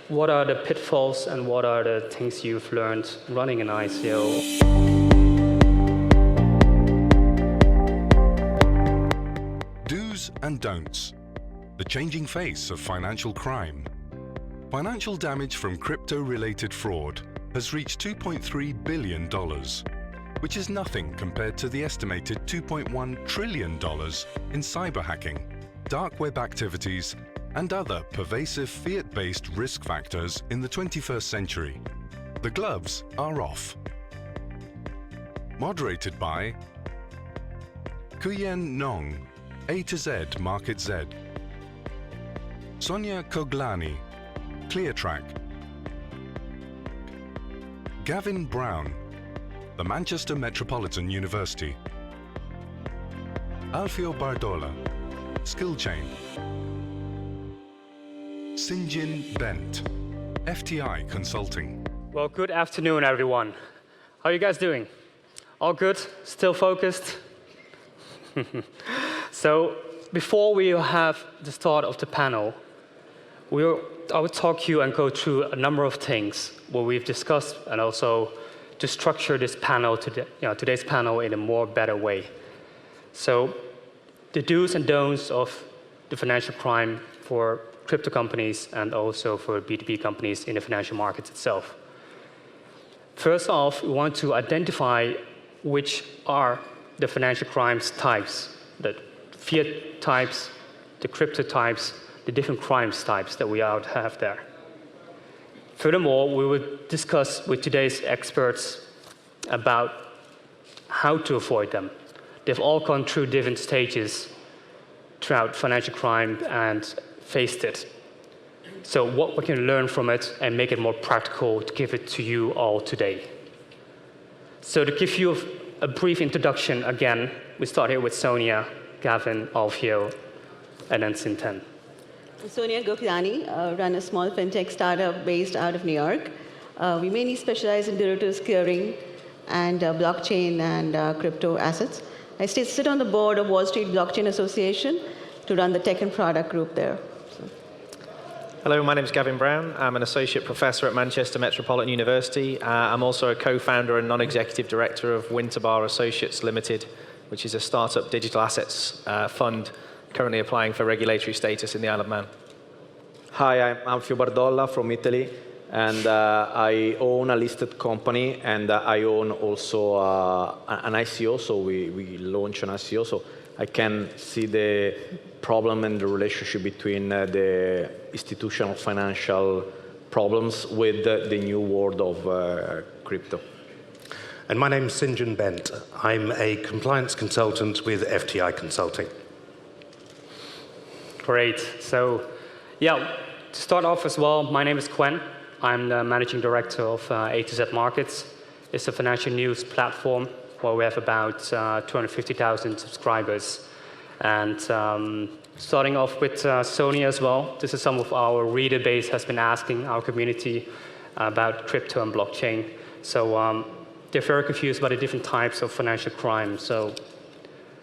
what are the pitfalls and what are the things you've learned running an ICO. Do's and don'ts. The changing face of financial crime. Financial damage from crypto-related fraud has reached $2.3 billion, which is nothing compared to the estimated $2.1 trillion in cyber hacking, dark web activities, and other pervasive fiat-based risk factors in the 21st century. The gloves are off. Moderated by Quyen Nong, AtoZ MarketZ. Sonia Goklani, Cleartrack. Gavin Brown, the Manchester Metropolitan University. Alfio Bardolla, Skillchain. Sinjin Bent, FTI Consulting. Well, good afternoon, everyone. How are you guys doing? All good? Still focused? So, before we have the start of the panel, I will talk to you and go through a number of things what we've discussed, and also to structure this panel, today's panel, in a more better way. So, the do's and don'ts of the financial crime for crypto companies and also for B2B companies in the financial markets itself. First off, we want to identify which are the financial crimes types, the fiat types, the crypto types, the different crimes types that we have there. Furthermore, we will discuss with today's experts about how to avoid them. They've all gone through different stages throughout financial crime and faced it. So what we can learn from it and make it more practical to give it to you all today. So to give you a brief introduction again, we start here with Sonia, Gavin, Alfio, and then Sinten. Sonia Goklani, run a small fintech startup based out of New York. We mainly specialize in derivatives clearing and blockchain and crypto assets. I sit on the board of Wall Street Blockchain Association to run the tech and product group there. Hello, my name is Gavin Brown. I'm an associate professor at Manchester Metropolitan University. I'm also a co-founder and non-executive director of Winterbar Associates Limited, which is a startup digital assets fund currently applying for regulatory status in the Isle of Man. Hi, I'm Alfio Bardolla from Italy, and I own a listed company, and I own also an ICO, so we launched an ICO, so I can see the problem and the relationship between the institutional financial problems with the new world of crypto. And my name is Sinjin Bent. I'm a compliance consultant with FTI Consulting. Great. So, yeah, to start off as well, my name is Quyen. I'm the managing director of AtoZ Markets. It's a financial news platform where we have about 250,000 subscribers. And starting off with Sonia as well, this is some of our reader base has been asking our community about crypto and blockchain. So they're very confused about the different types of financial crime. So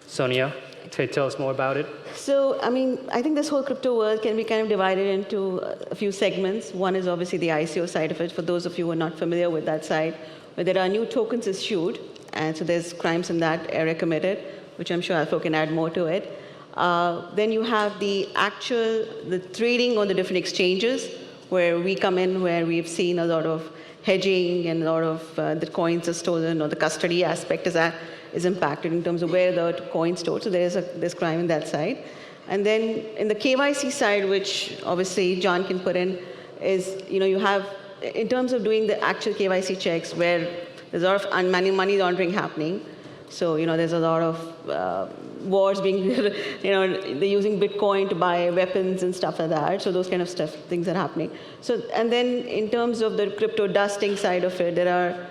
Sonia, can you tell us more about it? So, I think this whole crypto world can be kind of divided into a few segments. One is obviously the ICO side of it, for those of you who are not familiar with that side, where there are new tokens issued, and so there's crimes in that area committed, which I'm sure Alfio can add more to it. Then you have the trading on the different exchanges, where we come in, where we've seen a lot of hedging and a lot of the coins are stolen, or the custody aspect is impacted in terms of where the coin's stored. So there's crime in that side. And then in the KYC side, which obviously John can put in, is you have, in terms of doing the actual KYC checks, where there's a lot of money laundering happening. So there's a lot of wars being, they're using Bitcoin to buy weapons and stuff like that. So those kind of things are happening. So, and then in terms of the crypto dusting side of it, there are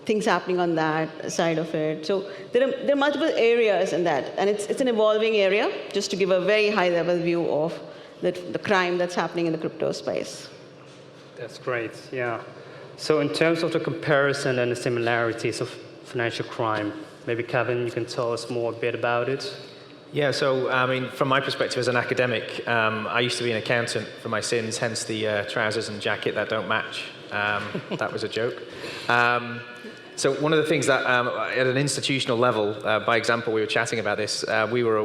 things happening on that side of it. So there are multiple areas in that, and it's an evolving area, just to give a very high-level view of the crime that's happening in the crypto space. That's great, yeah. So in terms of the comparison and the similarities of financial crime, maybe Gavin, you can tell us more a bit about it? Yeah, so I mean, from my perspective as an academic, I used to be an accountant for my sins, hence the trousers and jacket that don't match. That was a joke. So one of the things that at an institutional level, by example, we were chatting about this, we were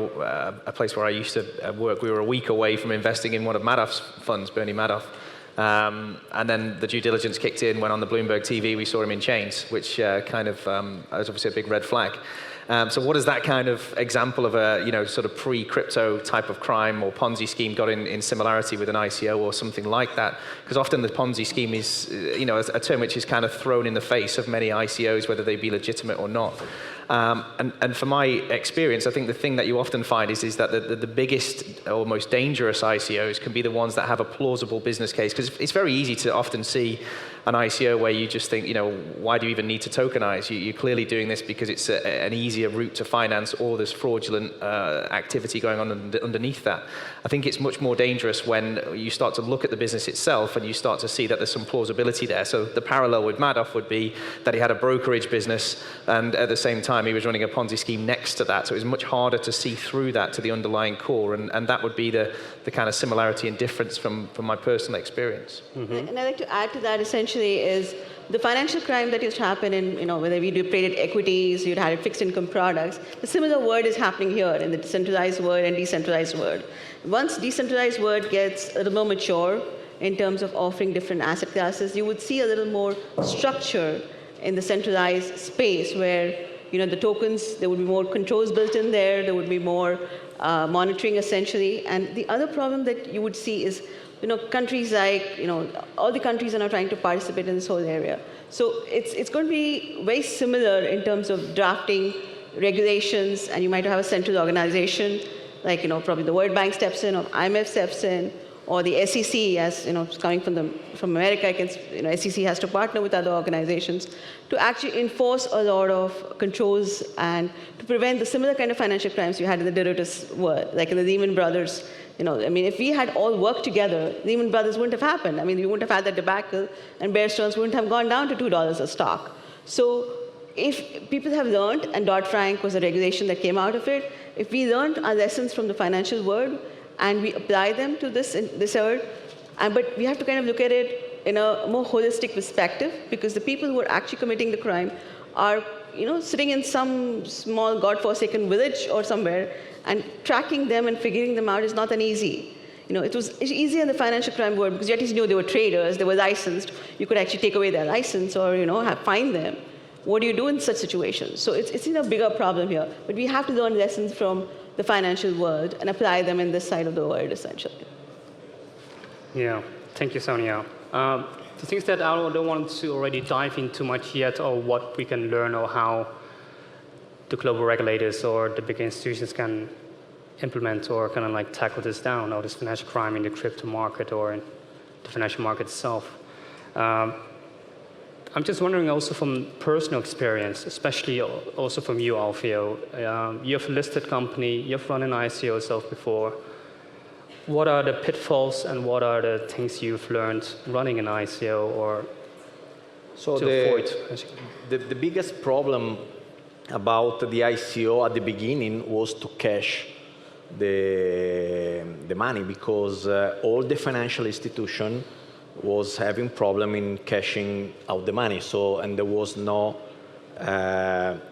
a place where I used to work, we were a week away from investing in one of Madoff's funds, Bernie Madoff. And then the due diligence kicked in, when on the Bloomberg TV we saw him in chains, which kind of was obviously a big red flag. So what is that kind of example of a sort of pre-crypto type of crime or Ponzi scheme got in similarity with an ICO or something like that? Because often the Ponzi scheme is a term which is kind of thrown in the face of many ICOs, whether they be legitimate or not. And from my experience, I think the thing that you often find is that the biggest or most dangerous ICOs can be the ones that have a plausible business case. Because it's very easy to often see an ICO where you just think, why do you even need to tokenize? You're clearly doing this because it's an easier route to finance, or there's fraudulent activity going on underneath that. I think it's much more dangerous when you start to look at the business itself and you start to see that there's some plausibility there. So the parallel with Madoff would be that he had a brokerage business, and at the same time he was running a Ponzi scheme next to that. So it was much harder to see through that to the underlying core, and that would be the kind of similarity and difference from my personal experience. Mm-hmm. And I'd like to add to that essentially is the financial crime that used to happen in, whether we traded equities, you'd had fixed income products, the similar word is happening here in the decentralized world and decentralized world. Once decentralized world gets a little more mature in terms of offering different asset classes, you would see a little more structure in the centralized space where, the tokens, there would be more controls built in there, there would be more monitoring essentially. And the other problem that you would see is, countries like, all the countries are now trying to participate in this whole area. So it's going to be very similar in terms of drafting regulations, and you might have a central organization, like, probably the World Bank steps in, or IMF steps in, or the SEC, as coming from America, SEC has to partner with other organizations to actually enforce a lot of controls and to prevent the similar kind of financial crimes you had in the derivatives world, like in the Lehman Brothers. If we had all worked together, Lehman Brothers wouldn't have happened. We wouldn't have had that debacle, and Bear Stearns wouldn't have gone down to $2 a stock. So if people have learned, and Dodd-Frank was a regulation that came out of it, if we learned our lessons from the financial world and we apply them to this earth, but we have to kind of look at it in a more holistic perspective, because the people who are actually committing the crime are sitting in some small godforsaken village or somewhere, and tracking them and figuring them out is not that easy. It was easier in the financial crime world because you at least knew they were traders, they were licensed. You could actually take away their license or fine them. What do you do in such situations? So it's a bigger problem here. But we have to learn lessons from the financial world and apply them in this side of the world, essentially. Yeah, thank you, Sonia. The things that I don't want to already dive in too much yet, or what we can learn, or how the global regulators or the big institutions can implement or kind of like tackle this down, or this financial crime in the crypto market or in the financial market itself. I'm just wondering also from personal experience, especially also from you, Alfio. You have a listed company, you've run an ICO yourself before. What are the pitfalls and what are the things you've learned running an ICO or to avoid? The biggest problem about the ICO at the beginning was to cash the money, because all the financial institution was having problem in cashing out the money. And there was no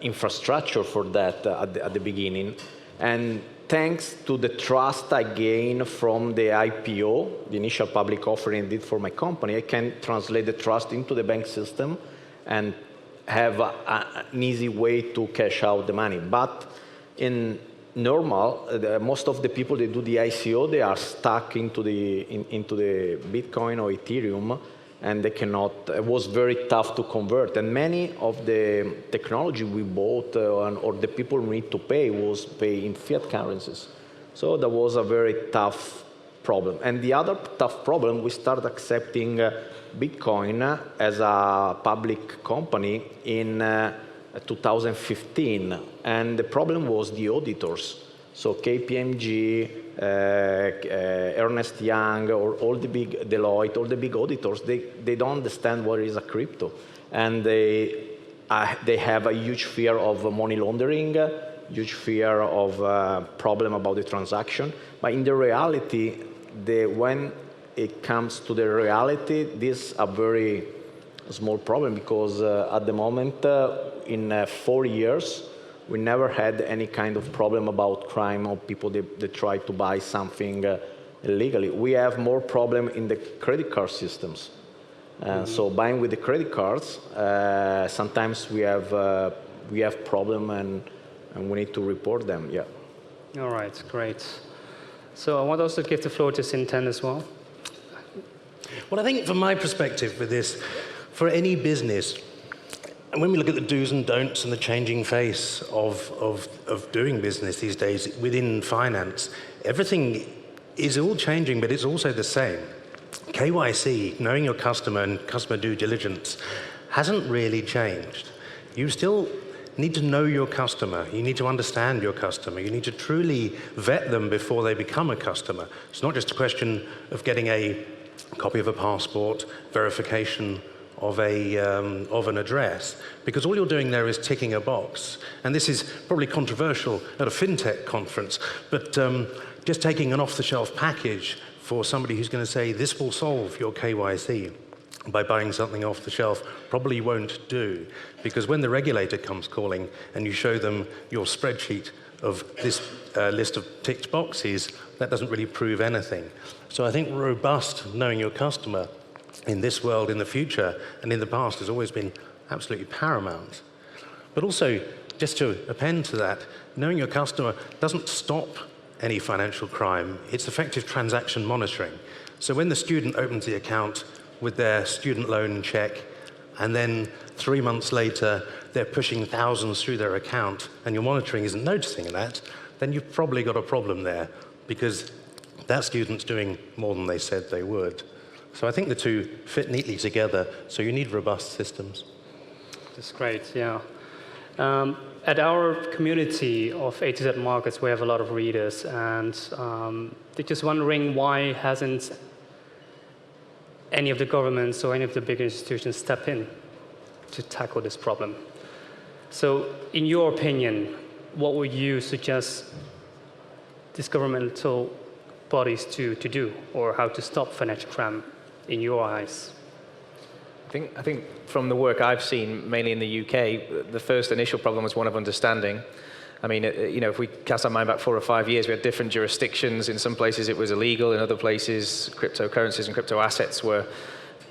infrastructure for that at the beginning. And thanks to the trust I gained from the IPO, the initial public offering I did for my company, I can translate the trust into the bank system and have an easy way to cash out the money. But in normal, most of the people that do the ICO, they are stuck into the Bitcoin or Ethereum, and they cannot. It was very tough to convert. And many of the technology we bought or the people need to pay was pay in fiat currencies. So that was a very tough problem. And the other tough problem, we started accepting Bitcoin as a public company in 2015. And the problem was the auditors. So KPMG, Ernst Young, or all the big Deloitte, all the big auditors, they don't understand what is a crypto. And they have a huge fear of money laundering, huge fear of problem about the transaction. But in the reality, when it comes to the reality, this is a very small problem because at the moment, in 4 years, we never had any kind of problem about crime or people that try to buy something illegally. We have more problem in the credit card systems. So buying with the credit cards, sometimes we have problem and we need to report them. Yeah. All right, great. So I want also to give the floor to Sinten as well. Well, I think from my perspective with this, for any business, and when we look at the do's and don'ts and the changing face of doing business these days within finance, everything is all changing, but it's also the same. KYC, knowing your customer and customer due diligence, hasn't really changed. You still need to know your customer. You need to understand your customer. You need to truly vet them before they become a customer. It's not just a question of getting a copy of a passport, verification of an address, because all you're doing there is ticking a box. And this is probably controversial at a fintech conference, but just taking an off-the-shelf package for somebody who's going to say, this will solve your KYC by buying something off the shelf, probably won't do. Because when the regulator comes calling and you show them your spreadsheet of this list of ticked boxes, that doesn't really prove anything. So I think robust knowing your customer in this world, in the future, and in the past has always been absolutely paramount. But also, just to append to that, knowing your customer doesn't stop any financial crime. It's effective transaction monitoring. So when the student opens the account with their student loan check, and then 3 months later, they're pushing thousands through their account, and your monitoring isn't noticing that, then you've probably got a problem there, because that student's doing more than they said they would. So I think the two fit neatly together, so you need robust systems. That's great, yeah. At our community of AtoZ markets, we have a lot of readers, and they're just wondering why hasn't any of the governments or any of the bigger institutions step in to tackle this problem. So in your opinion, what would you suggest these governmental bodies to do, or how to stop financial crime in your eyes? I think from the work I've seen, mainly in the UK, the first initial problem was one of understanding. I mean, if we cast our mind back 4 or 5 years, we had different jurisdictions. In some places it was illegal. In other places, cryptocurrencies and crypto assets were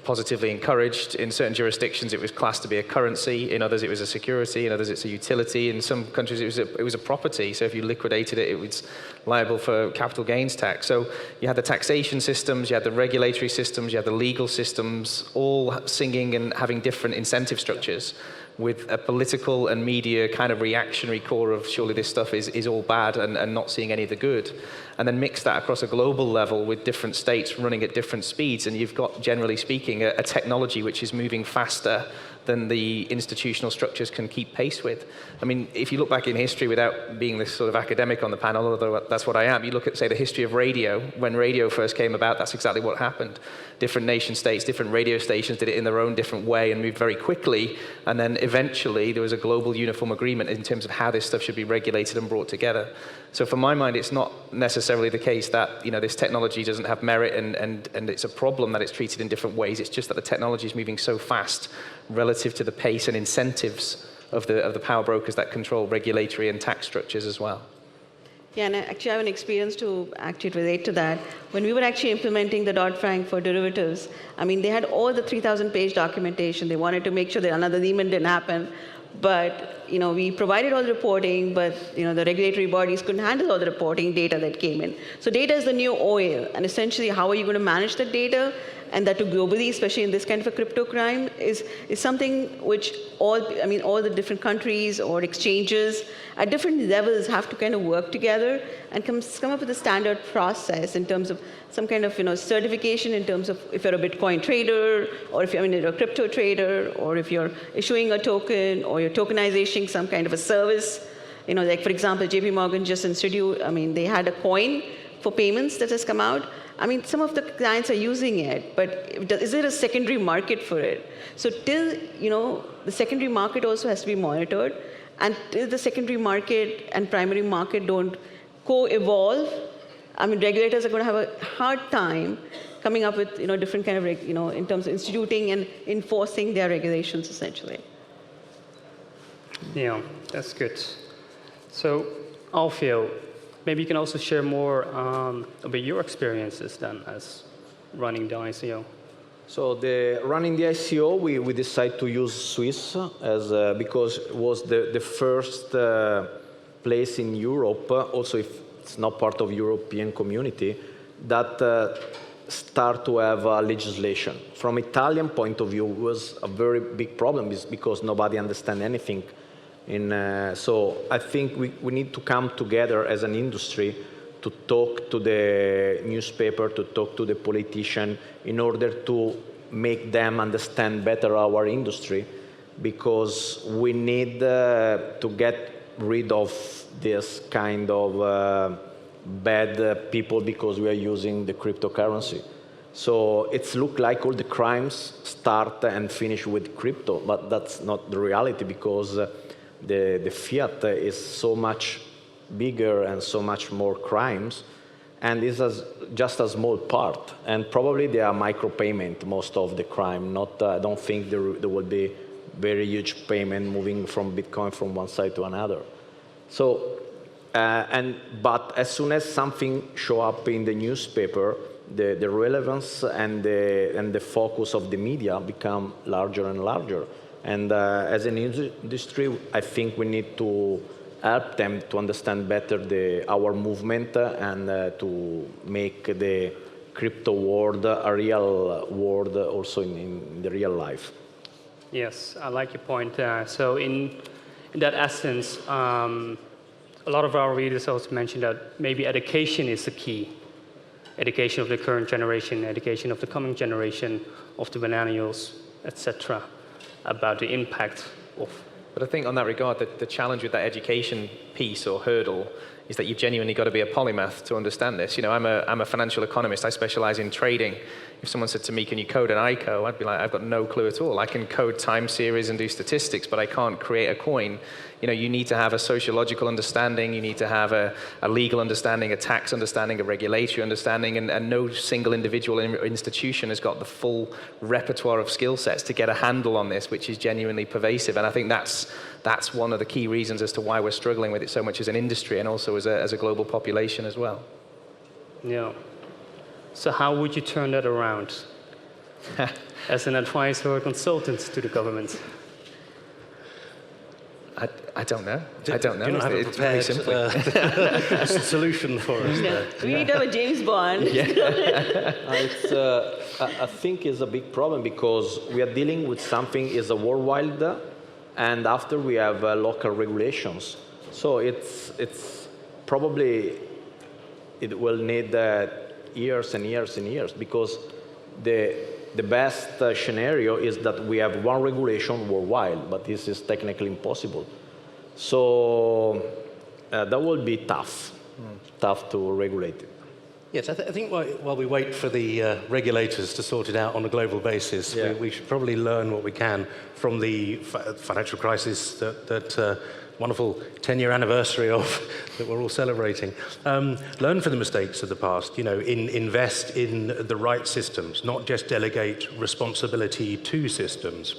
positively encouraged. In certain jurisdictions, it was classed to be a currency. In others, it was a security. In others, it's a utility. In some countries, it was a property. So if you liquidated it, it was liable for capital gains tax. So you had the taxation systems, you had the regulatory systems, you had the legal systems, all singing and having different incentive structures, with a political and media kind of reactionary core of surely this stuff is all bad and not seeing any of the good. And then mix that across a global level with different states running at different speeds, and you've got, generally speaking, a technology which is moving faster than the institutional structures can keep pace with. I mean, if you look back in history, without being this sort of academic on the panel, although that's what I am, you look at, say, the history of radio. When radio first came about, that's exactly what happened. Different nation states, different radio stations did it in their own different way and moved very quickly, and then eventually there was a global uniform agreement in terms of how this stuff should be regulated and brought together. So from my mind, it's not necessarily the case that this technology doesn't have merit and it's a problem that it's treated in different ways. It's just that the technology is moving so fast relative to the pace and incentives of the power brokers that control regulatory and tax structures as well. Yeah, and I actually have an experience to actually relate to that. When we were actually implementing the Dodd-Frank for derivatives, I mean, they had all the 3,000-page documentation. They wanted to make sure that another Lehman didn't happen. But we provided all the reporting, but the regulatory bodies couldn't handle all the reporting data that came in. So data is the new oil, and essentially, how are you going to manage that data? And that too globally, especially in this kind of a crypto crime, is something which all the different countries or exchanges at different levels have to kind of work together and come up with a standard process in terms of some kind of certification in terms of if you're a Bitcoin trader, or if you're a crypto trader, or if you're issuing a token, or you're tokenizing some kind of a service. Like for example, JP Morgan just instituted, they had a coin for payments that has come out. Some of the clients are using it, but is there a secondary market for it? So till, the secondary market also has to be monitored. And if the secondary market and primary market don't co-evolve, I mean, regulators are going to have a hard time coming up with different kind of, in terms of instituting and enforcing their regulations, essentially. Yeah, that's good. So, Alfio, maybe you can also share more about your experiences then as running the ICO. So running the ICO, we decided to use Swiss because it was the first place in Europe, also if it's not part of European community, that start to have legislation. From Italian point of view, it was a very big problem because nobody understands anything. So I think we need to come together as an industry to talk to the newspaper, to talk to the politician, in order to make them understand better our industry, because we need to get rid of this kind of bad people because we are using the cryptocurrency. So it's look like all the crimes start and finish with crypto, but that's not the reality, because the fiat is so much bigger and so much more crimes, and this is just a small part. And probably they are micropayment, most of the crime. I don't think there will be very huge payment moving from Bitcoin from one side to another. So, but as soon as something show up in the newspaper, the relevance and the focus of the media become larger and larger. And as an industry, I think we need to help them to understand better our movement and to make the crypto world a real world also in the real life. Yes, I like your point there. So in that essence, a lot of our readers also mentioned that maybe education is the key. Education of the current generation, education of the coming generation, of the millennials, etc., about the impact of. But I think on that regard, the challenge with that education piece or hurdle is that you've genuinely got to be a polymath to understand this. You know, I'm a financial economist. I specialize in trading. If someone said to me, can you code an ICO? I'd be like, I've got no clue at all. I can code time series and do statistics, but I can't create a coin. You know, you need to have a sociological understanding. You need to have a legal understanding, a tax understanding, a regulatory understanding, and no single individual institution has got the full repertoire of skill sets to get a handle on this, which is genuinely pervasive. And I think that's one of the key reasons as to why we're struggling with it so much as an industry and also as a global population as well. Yeah. So how would you turn that around as an advisor or consultant to the government? I don't know. I don't know. Do you not have a prepared solution for us? No, we need to have a James Bond. I think it's a big problem because we are dealing with something is a worldwide, and after we have local regulations. So it's probably it will need years and years and years, because the best scenario is that we have one regulation worldwide, but this is technically impossible. So that will be tough to regulate it. Yes, I think while we wait for the regulators to sort it out on a global basis, we should probably learn what we can from the financial crisis that wonderful 10-year anniversary of that we're all celebrating. Learn from the mistakes of the past. You know, invest in the right systems, not just delegate responsibility to systems.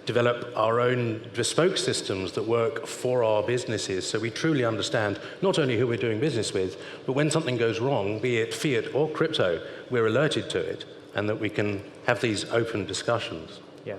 Develop our own bespoke systems that work for our businesses, so we truly understand not only who we're doing business with, but when something goes wrong, be it fiat or crypto, we're alerted to it, and that we can have these open discussions. Yeah.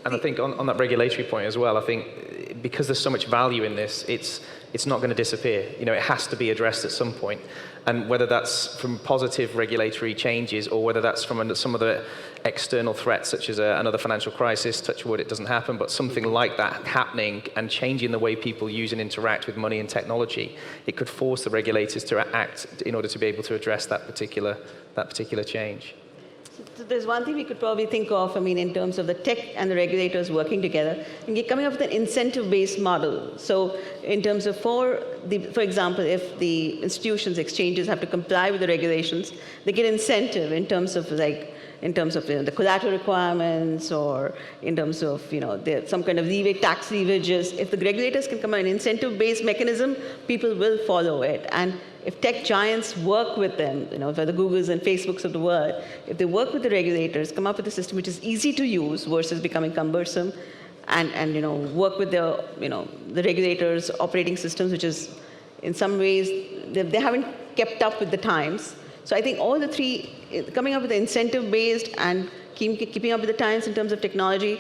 And I think on that regulatory point as well, I think because there's so much value in this, it's not going to disappear. You know, it has to be addressed at some point. And whether that's from positive regulatory changes or whether that's from some of the external threats, such as another financial crisis, touch wood, it doesn't happen, but something like that happening and changing the way people use and interact with money and technology, it could force the regulators to act in order to be able to address that particular change. So there's one thing we could probably think of, I mean, in terms of the tech and the regulators working together, and coming up with an incentive-based model. So in terms of, for example, if the institutions, exchanges have to comply with the regulations, they get incentive in terms of like in terms of the collateral requirements or in terms of some kind of tax leavages. If the regulators can come up with an incentive-based mechanism, people will follow it. And if tech giants work with them, for the Googles and Facebooks of the world, if they work with the regulators, come up with a system which is easy to use versus becoming cumbersome, and work with the regulators' operating systems, which is in some ways they haven't kept up with the times. So I think all the three, coming up with the incentive-based and keeping up with the times in terms of technology,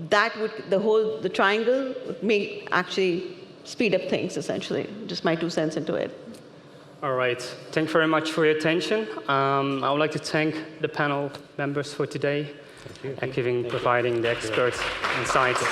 that would the triangle may actually speed up things essentially. Just my 2 cents into it. All right. Thank you very much for your attention. I would like to thank the panel members for today and providing the experts insights.